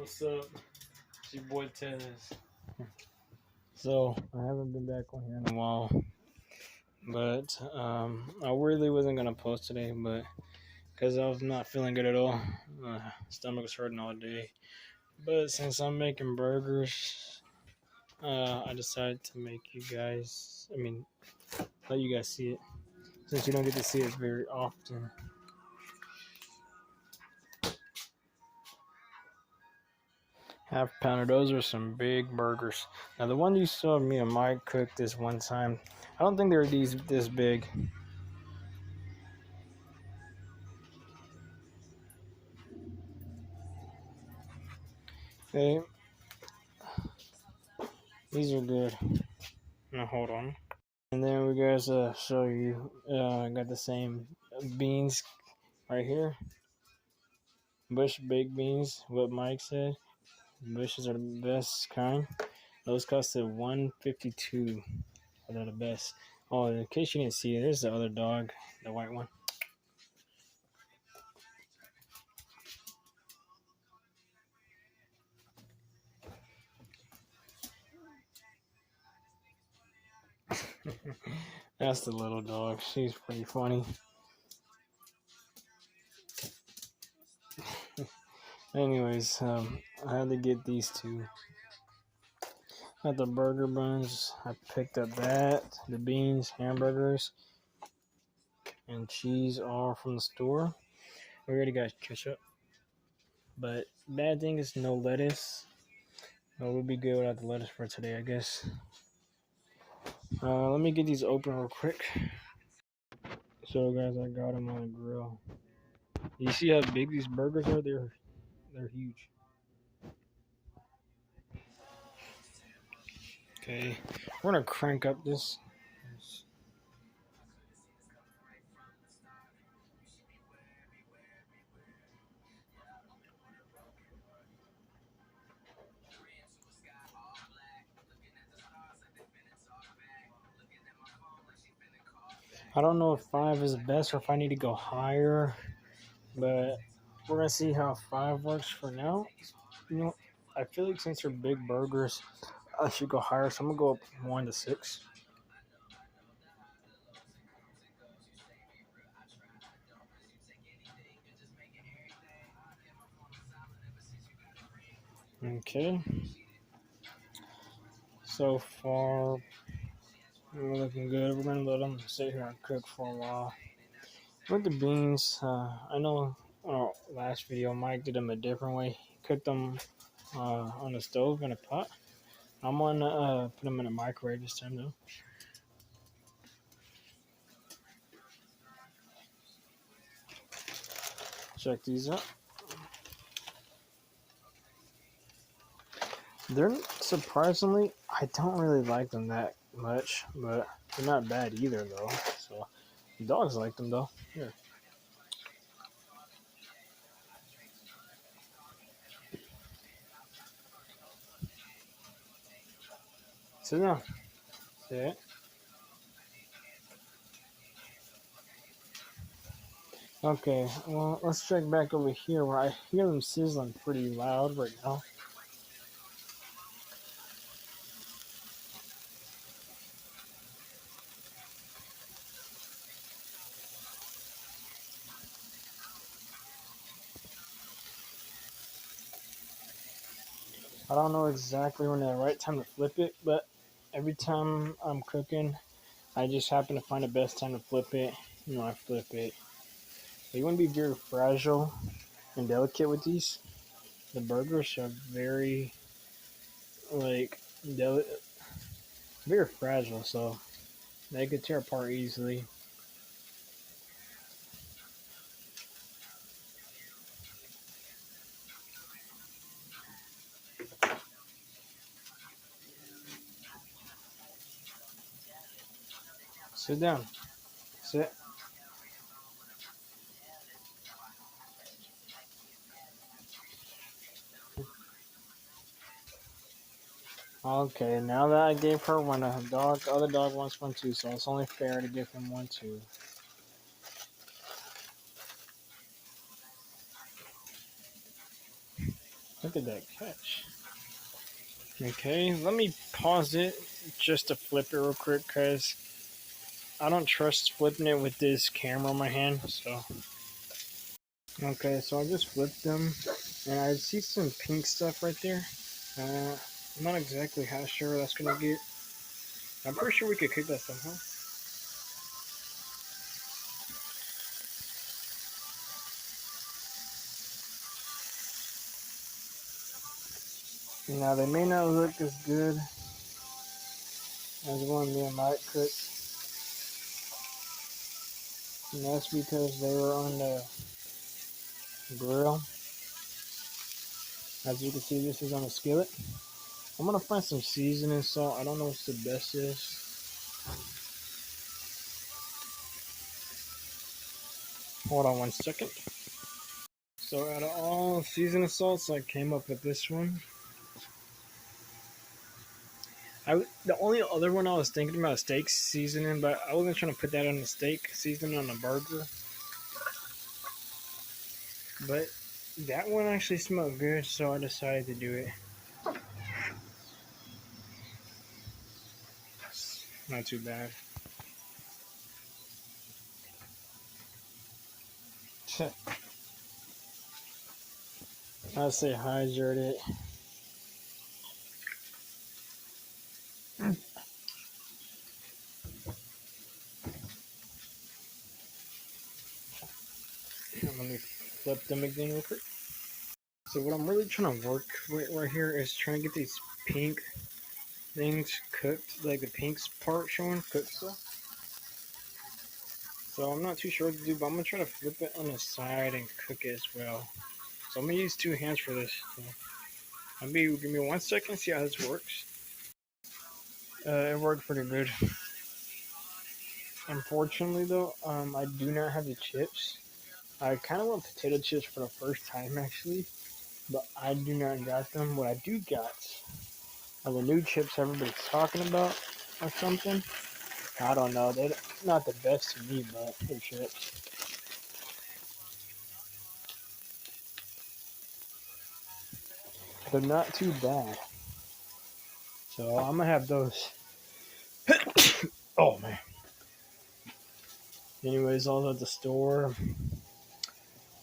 What's up? It's your boy Tennis. So I haven't been back on here in a while, but I really wasn't gonna post today, but because I was not feeling good at all, stomach was hurting all day. But since I'm making burgers, I decided to make you guys. Let you guys see it since you don't get to see it very often. Half pounder. Those are some big burgers. Now the one you saw me and Mike cook this one time, I don't think they were this big. Okay, these are good. Now hold on. And then we guys show you. I got the same beans right here. Bush baked beans. What Mike said. Bushes are the best kind. Those costed $1.52. They're the best. Oh, in case you didn't see it, there's the other dog, the white one. That's the little dog. She's pretty funny. Anyways, I had to get these two. Got the burger buns. I picked up that, the beans, hamburgers, and cheese all from the store. We already got ketchup. But bad thing is no lettuce. But we'll be good without the lettuce for today, I guess. Let me get these open real quick. So guys, I got them on the grill. You see how big these burgers are? They're huge. Okay, we're gonna crank up this. I don't know if 5 is best or if I need to go higher, but we're gonna see how 5 works for now. You know, I feel like since they're big burgers, I should go higher. So I'm gonna go up 1 to 6. Okay. So far, we're looking good. We're gonna let them sit here and cook for a while. With the beans, I know on our last video, Mike did them a different way. He cooked them on the stove in a pot. I'm gonna put them in a microwave this time though. Check these out. They're surprisingly, I don't really like them that much, but they're not bad either though. So the dogs like them though. Here. Sit down. Sit. Okay, well, let's check back over here where I hear them sizzling pretty loud right now. I don't know exactly when the right time to flip it, but every time I'm cooking, I just happen to find the best time to flip it. I flip it. But you want to be very fragile and delicate with these. The burgers are very, like, very fragile, so they could tear apart easily. Sit down. Sit. Okay, now that I gave her one, the other dog wants one too, so it's only fair to give him one too. Look at that catch. Okay, let me pause it just to flip it real quick because I don't trust flipping it with this camera on my hand. So, okay, so I just flipped them and I see some pink stuff right there. I'm not exactly how sure that's gonna get. I'm pretty sure we could cook that somehow. Now they may not look as good as one me and Mike cooked, and that's because they were on the grill. As you can see, this is on a skillet. I'm gonna find some seasoning salt. I don't know what's the best is. Hold on 1 second. So out of all seasoning salts, I came up with this one. The only other one I was thinking about is steak seasoning, but I wasn't trying to put that on the steak seasoning on the burger. But that one actually smelled good, so I decided to do it. Not too bad. I'd say hydrate it. Let me flip them again real quick. So what I'm really trying to work with right here is trying to get these pink things cooked, like the pink part showing cooked stuff. So I'm not too sure what to do, but I'm gonna try to flip it on the side and cook it as well. So I'm gonna use 2 hands for this. So give me 1 second, see how this works. It worked pretty good. Unfortunately though, I do not have the chips. I kind of want potato chips for the first time actually, but I do not got them. What I do got are the new chips everybody's talking about or something. I don't know. They're not the best to me, but they're chips. They're not too bad. So I'm gonna have those. Oh man. Anyways, I was at the store.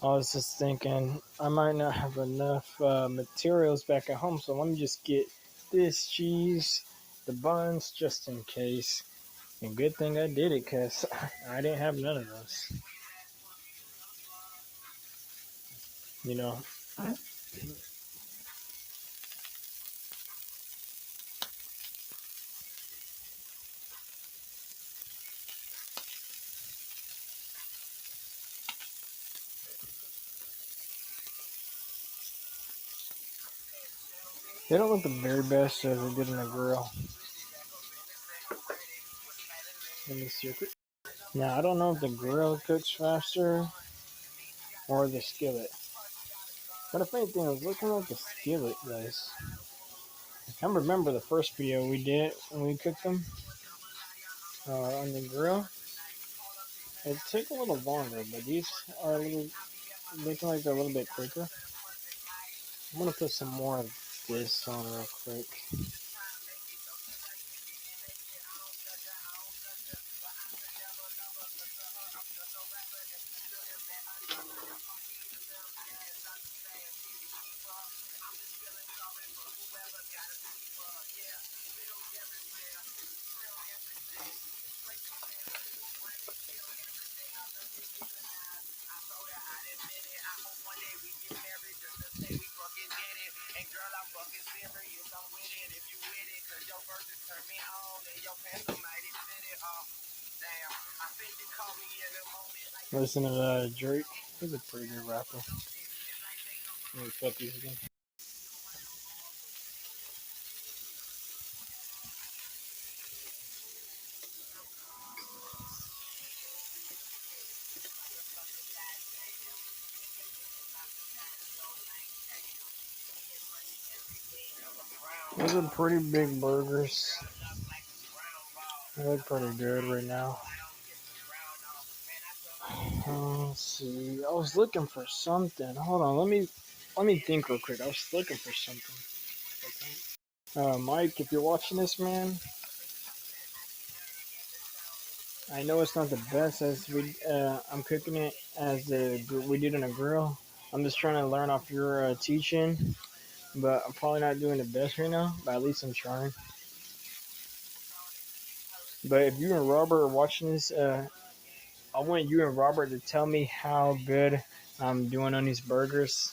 I was just thinking I might not have enough materials back at home, so let me just get this cheese, the buns, just in case. And good thing I did it, cause I didn't have none of those. You know, they don't look the very best as they did in the grill. Let me see. Now I don't know if the grill cooks faster or the skillet. But the funny thing is, looking at the skillet, guys. I remember the first video we did when we cooked them on the grill. It took a little longer, but these are a little looking like they're a little bit quicker. I'm gonna put some more of this on real quick. Listen to Drake. He's a pretty good rapper. Let me flip these again. Those are pretty big burgers. They look pretty good right now. Let's see. I was looking for something. Hold on. Let me. let me think real quick. I was looking for something. Mike, if you're watching this, man, I know it's not the best as I'm cooking it as we did on a grill. I'm just trying to learn off your teaching, but I'm probably not doing the best right now. But at least I'm trying. But if you and Robert are watching this, I want you and Robert to tell me how good I'm doing on these burgers.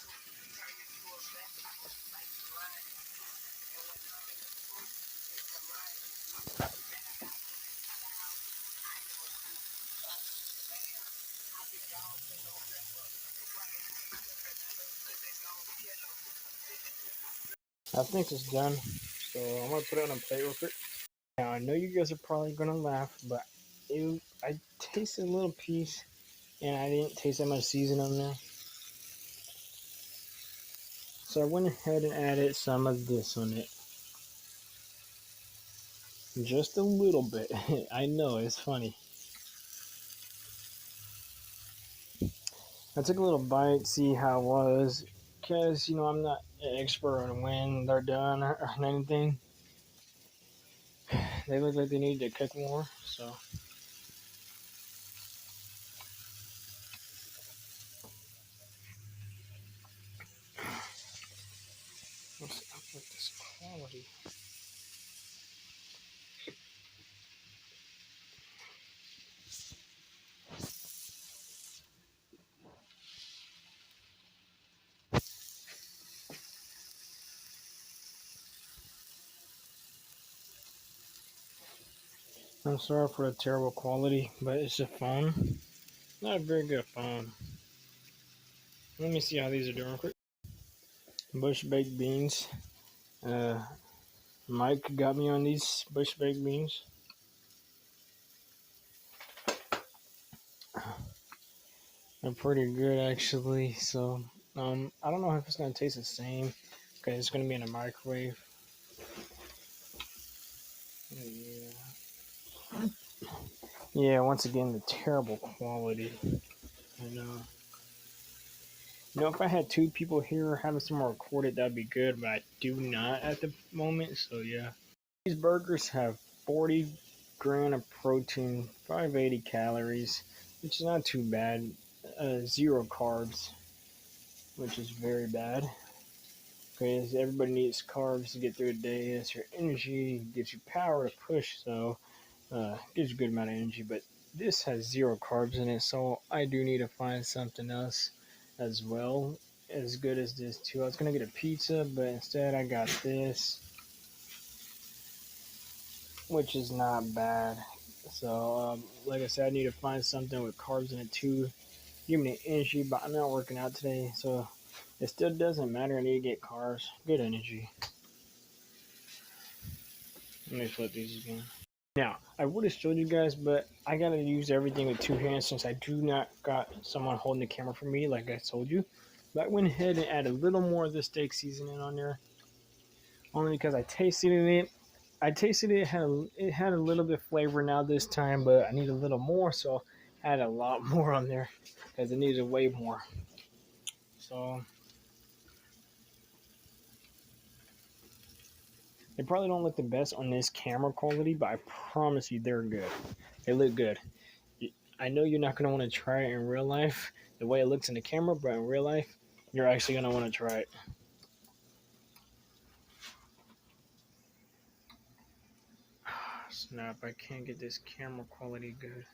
I think it's done, so I'm gonna put it on a plate real quick. Now I know you guys are probably gonna laugh, but I tasted a little piece, and I didn't taste that much seasoning on there. So I went ahead and added some of this on it. Just a little bit. I know, it's funny. I took a little bite, see how it was, because, I'm not an expert on when they're done or anything. They look like they need to cook more, so. What's up with this quality? I'm sorry for the terrible quality, but it's a phone. Not a very good phone. Let me see how these are doing quick. Bush baked beans. Uh, Mike got me on these bush baked beans. They're pretty good actually. So I don't know if it's gonna taste the same because it's gonna be in a microwave. Yeah. Yeah. Once again, the terrible quality. I know. If I had two people here having someone record it, that'd be good. But I do not at the moment. So yeah. These burgers have 40 grams of protein, 580 calories, which is not too bad. Zero carbs, which is very bad. Because everybody needs carbs to get through a day. It's your energy, gives you power to push, so gives you a good amount of energy. But this has zero carbs in it, so I do need to find something else as well as good as this too. I was gonna get a pizza, but instead I got this, which is not bad. So, like I said, I need to find something with carbs in it too. Give me the energy, but I'm not working out today, so it still doesn't matter. I need to get carbs, good energy. Let me flip these again. Now, I would have showed you guys, but I gotta use everything with two hands since I do not got someone holding the camera for me, like I told you. But I went ahead and added a little more of the steak seasoning on there, only because I tasted it. It had a little bit of flavor now this time, but I need a little more, so I added a lot more on there because it needed way more. So they probably don't look the best on this camera quality, but I promise you they're good. They look good. I know you're not going to want to try it in real life the way it looks in the camera, but in real life, you're actually going to want to try it. Snap, I can't get this camera quality good.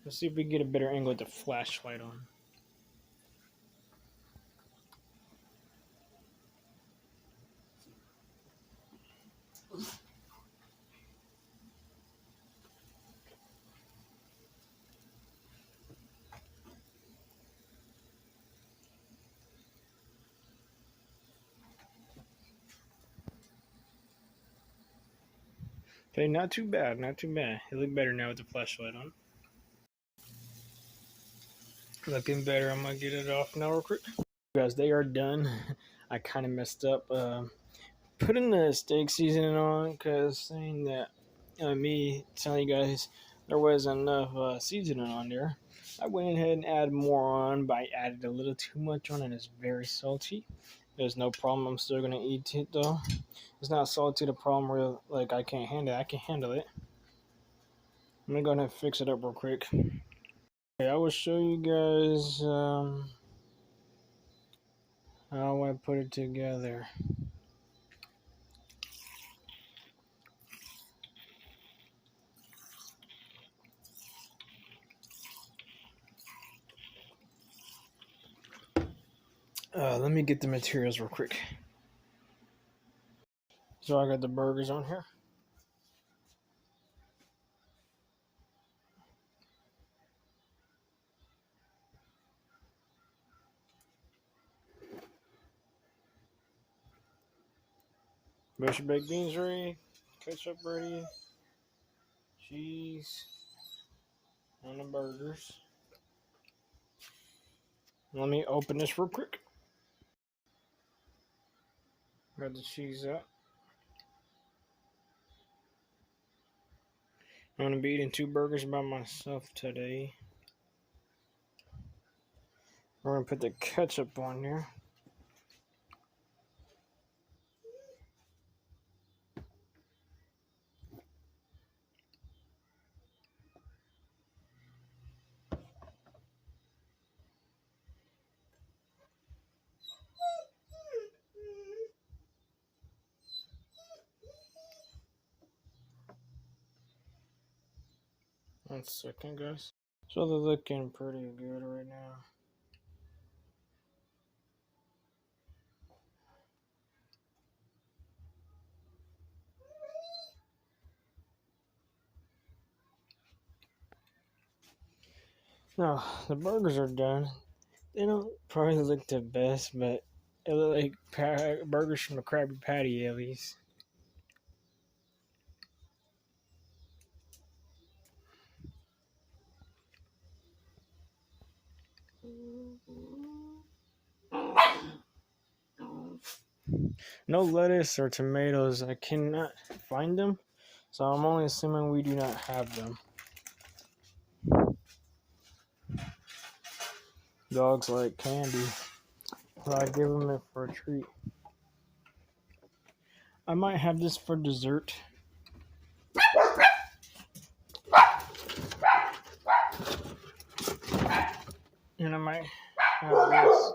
Let's see if we can get a better angle with the flashlight on. Okay, not too bad, not too bad. It looked better now with the flashlight on. Looking better. I'm gonna get it off now real quick. Guys, they are done. I kind of messed up. Putting the steak seasoning on because saying that me telling you guys there wasn't enough seasoning on there. I went ahead and added more on, but I added a little too much on, and it's very salty. There's no problem. I'm still gonna eat it though. It's not salty. The problem where like I can't handle it. I can handle it. I'm gonna go ahead and fix it up real quick. Okay, I will show you guys how I put it together. Let me get the materials real quick. So I got the burgers on here. Mashed baked beans ready, ketchup ready, cheese on the burgers. Let me open this real quick. Got the cheese out. I'm gonna be eating 2 burgers by myself today. We're gonna put the ketchup on here. One second, guys. So they're looking pretty good right now. Now, the burgers are done. They don't probably look the best, but it look like burgers from a Krabby Patty at least. No lettuce or tomatoes. I cannot find them, so I'm only assuming we do not have them. Dogs like candy, so I give them it for a treat. I might have this for dessert. And I might have this